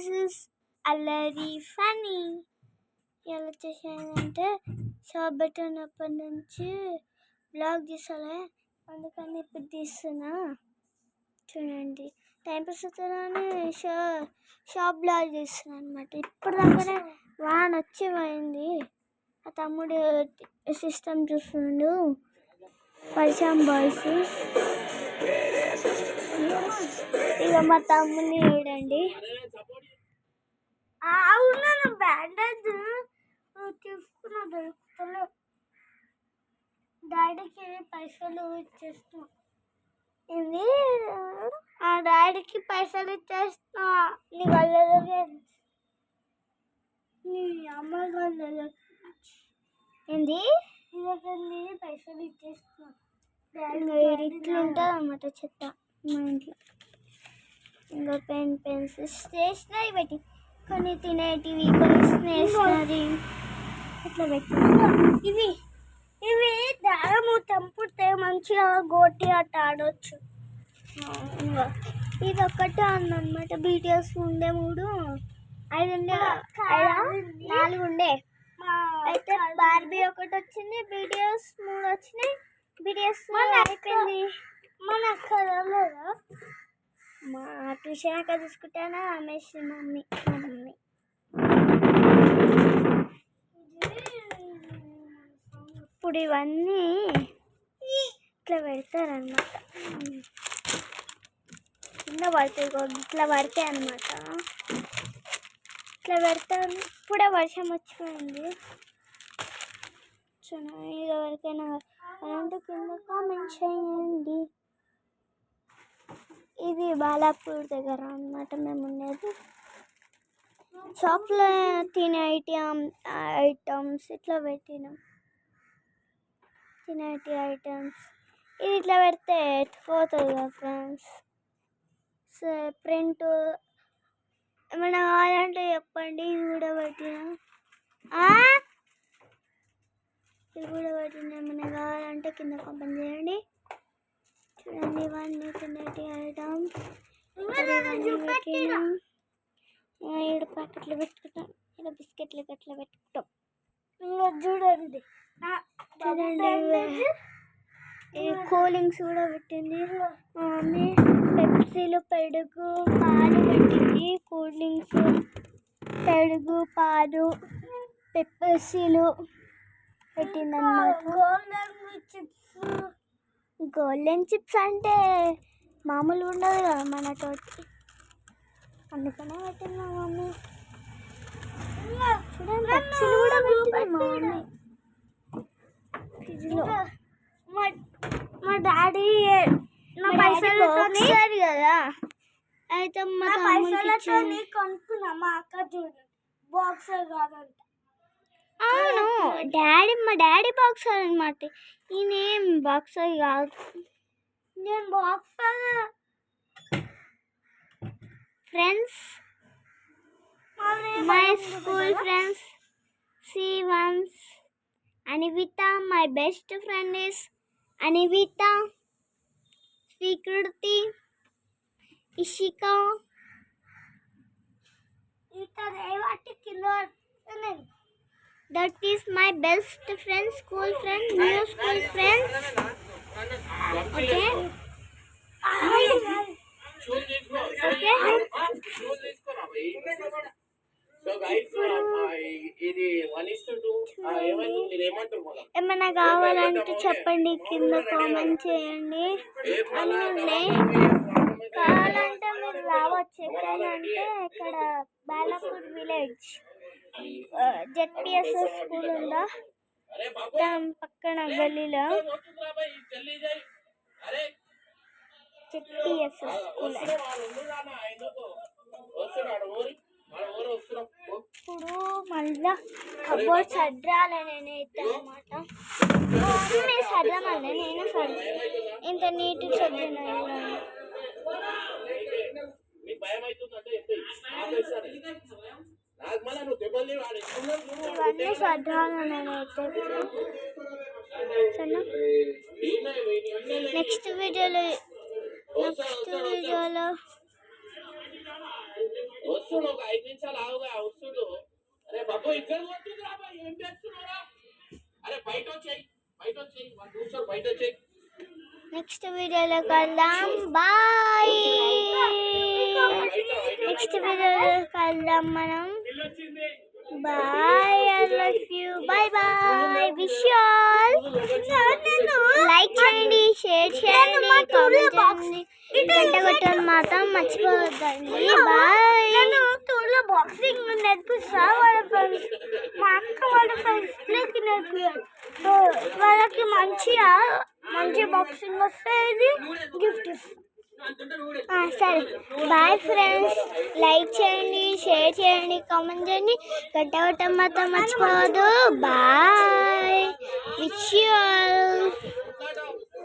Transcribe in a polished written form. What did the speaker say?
This is అల్లరి funny. ఎలా చేసానంటే షాప్ పెట్టినప్పటి నుంచి బ్లాగ్ తీసాలే, అందుకని ఇప్పుడు తీస్తున్నా. చూడండి, టైం పాస్ అవుతుందని షాప్ బ్లాగ్ తీస్తున్నాను అనమాట. ఇప్పుడు దాకానే వాన్ వచ్చి పోయింది. ఆ తమ్ముడు సిస్టమ్ చూస్తుండు. పరిచయం బాయ్స్ ఇక మా తమ్ముని చూడండి. అవునా, బ్యాండేజ్ తీసుకున్నా దొరుకుతలే. డాడీకి పైసలు ఇచ్చేస్తా. ఇది ఆ డాడీకి పైసలు ఇచ్చేస్తా. నీ గల్లెలు నీ అమ్మ గల్లెలు ఏంది ఇదొకటి పైసలు ఇచ్చేస్తా. ఇట్లా ఉంటుంది అన్నమాట చెత్త మా ఇంట్లో. ఇంకా పెన్సిల్ స్టేషనరీ పెట్టి, కొన్ని తినేటివి, కొన్ని స్టేషనరీ ఇట్లా పెట్టి. ఇవి ఇవి దారము తెంపుతే మంచిగా గోటి ఆట ఆడవచ్చు. ఇది ఒక్కటే ఉందన్నమాట. బీటీఎస్ ఉండే 3, 5 ఉండే, 4 ఉండే. అయితే బార్బీ ఒకటి వచ్చింది, బీటీఎస్ 3 వచ్చినాయి. బీటీఎస్ అయిపోయింది. మన అక్కడ లేదా మా ట్యూషన్ అక్కడ తీసుకుంటానా రమేష్ మమ్మీ. ఇప్పుడు ఇవన్నీ ఇట్లా పెడతారనమాట. కింద పడతాయి, ఇట్లా పడతాయి అన్నమాట. ఇట్లా పెడతాను. ఇప్పుడే వర్షం వచ్చిపోయింది. ఇది ఎవరికైనా అలాంటి కింద కామెంట్ చేయండి. ఇది బాలాపూర్ దగ్గర అన్నమాట మేము ఉండేది. షాప్లో తినే ఐటమ్స్ ఇట్లా పెట్టినాం. తినే ఐటమ్స్ ఇది ఇట్లా పెడితే పోతుంది కదా ఫ్రెండ్స్. సో ప్రింట్ ఏమైనా కావాలంటే చెప్పండి. ఇది కూడా పెట్టినా, ఏమైనా కావాలంటే కింద కామెంట్ చేయండి. చూడండి, ఇవన్నీ తినేటి ఐటమ్స్. ఇక్కడ ప్యాకెట్లు పెట్టుకుంటాం, ఇక్కడ బిస్కెట్లు అట్లా పెట్టుకుంటాం. చూడండి కూల్ డ్రింక్స్ కూడా పెట్టింది మమ్మీ. పెప్సీలు, పెరుగు, పాలు పెట్టింది. కూల్ డ్రింక్స్, పెరుగు, పాలు, పెప్సీలు పెట్టిందన్నమాట. గోల్డెన్ చిప్స్ అంటే మామూలుగా ఉండదు కదా మనతోటి, అందుకనే పెట్టింది మా మమ్మీ. చూడండి, పెప్సీలు కూడా పెట్టింది మా మమ్మీ ఫ్రిడ్జ్లో. మా డాడీ నా పైసలతో కదా, అయితే మా పైసలతో కొనుక్కున్నా. మా అక్క చూడండి, బాక్సర్ కాదంట. అవును, మా డాడీ బాక్సర్ అనమాట. ఈయనేం బాక్సర్ కాదు. నేను boxer. Friends, my school friends, C1, Anivita. My best friend is Anivita, Svikruti, Ishika. That is my best friend, school friend, new school friend. Okay. ఏమైనా కావాలంటే చెప్పండి, కింద కామెంట్ చేయండి. అన్నీ ఉన్నాయి, కావాలంటే మీరు రావచ్చు. ఎక్కడంటే ఇక్కడ బాలాపూర్ విలేజ్ ZPSS స్కూల్ ఉందా, దాని పక్కన గల్లీలో ZPSS స్కూల్. ఇప్పుడు మళ్ళా కబోర్డ్ సర్దాలి నేనైతే అన్నమాట. మీరు సర్దమన్నా నేను ఇంత నీట్గా సర్దిన. ఇవన్నీ సర్దాలి నేనైతే. సరేనా, నెక్స్ట్ వీడియోలో వస్తుడు ఒక 5 నిమిషాలు ఆగుగా వస్తుడు. అరే బాబు ఇక్కడ వస్తుందిరా బా, ఏం చేస్తున్నారా? అరే బయట వచ్చేయి, బయట వచ్చేయి, వాళ్ళు చూస్తారు, బయట వచ్చేయి. నెక్స్ట్ వీడియోలో కలుద్దాం. బాయ్. నెక్స్ట్ వీడియోలో కలుద్దాం మనం. Bye. I love you. Bye bye. Wish you all. Like చేయండి, షేర్ చేయండి, కామెంట్ చేయండి, గంట కొట్టడం మాత్రం మర్చిపోవద్దండి. బాయ్. నేను తోలో బాక్సింగ్ నేర్పిస్తా వాళ్ళ ఫ్రెండ్స్, మా అక్క వాళ్ళ ఫ్రెండ్స్కి నేర్పియాలి. వాళ్ళకి మంచి బాక్సింగ్ వస్తుంది, గిఫ్ట్ ఇస్తాను. సరే బాయ్ ఫ్రెండ్స్. లైక్ చేయండి, షేర్ చేయండి, కామెంట్ చేయండి, గంట కొట్టడం మాత్రం మర్చిపోవద్దు. బాయ్. Wish you all.